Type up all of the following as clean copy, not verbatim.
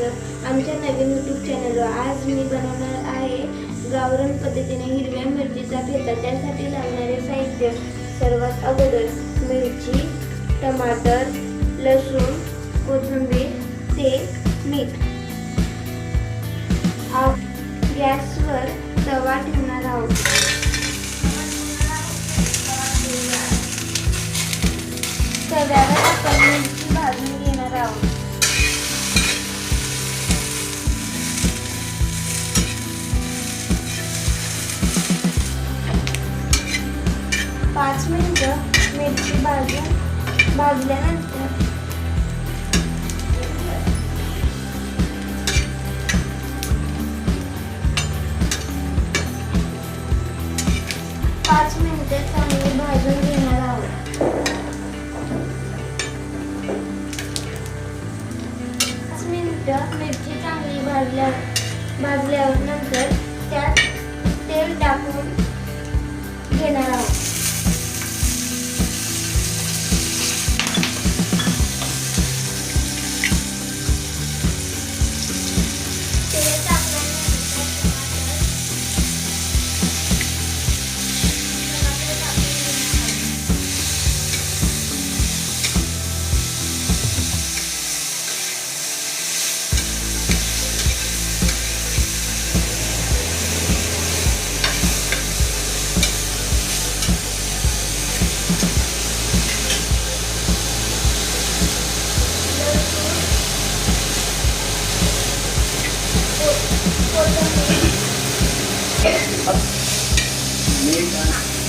स्वागत आमच्या नवीन यूट्यूब चॅनलवर। आज मी बनवणार आहे गावरान पद्धतीने हिरव्या मिरचीचा ठेचा। त्यासाठी लागणारे साहित्य सर्वात अगोदर मिरची, टमाटर, लसूण, कोथिंबीर, तेल, मीठ। गॅसवर तवा ठेवणार आहोत। तव्यावर आपण मिरची भाजून घेणार आहोत। पाच मिनिटं मिरची भाजल्यानंतर 5 मिनिटे चांगली भाजून घेणार आहोत। 5 मिनिटं मिरची चांगली भाजल्यावर नंतर त्यात तेल टाकून घेणार आहोत।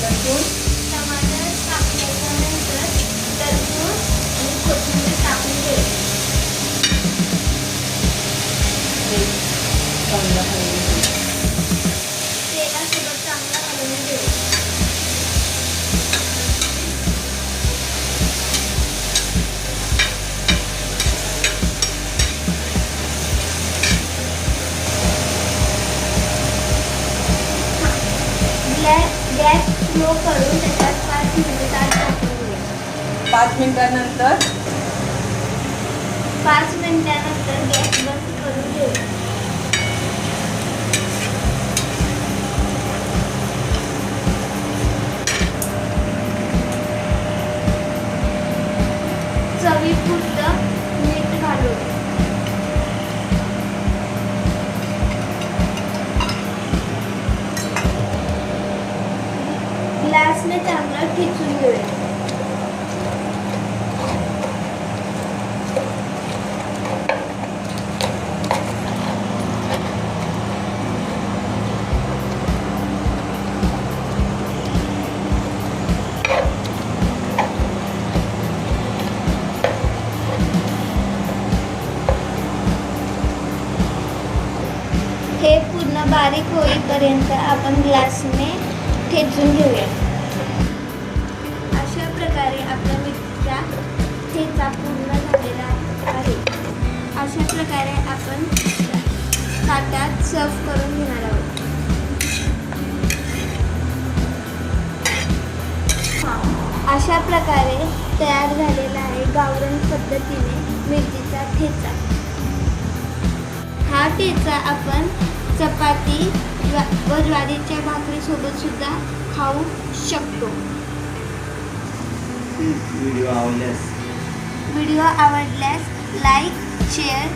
लसूण, टमाटर टाकल्यानंतर लसूण आणि कोथिंबीर टाकून घ्यायची। तेलासोबत चांगला हलवून घ्यायचं। गॅस स्लो करून त्याच्यात 5 मिनिटात टाकून घ्यायचं। 5 मिनिटानंतर गॅस बंद करून घ्यायचा। चवीपुरतं मीठ घालून ग्लासने चांगलं ठेचून घेऊया। हे पूर्ण बारीक होईपर्यंत आपण ग्लासने ठेचून घेऊया। अशा प्रकारे आपला मिरचीचा ठेचा पूर्ण झालेला आहे। अशा प्रकारे आपण ताटात सर्व करून घेणार आहोत। अशा प्रकारे तयार झालेला आहे गावरान पद्धतीने मिरचीचा ठेचा। हा ठेचा आपण चपाती व ज्वारीच्या भाकरीसोबत सुद्धा खाऊ शकतो। व्हिडिओ आवडल्यास लाईक, शेअर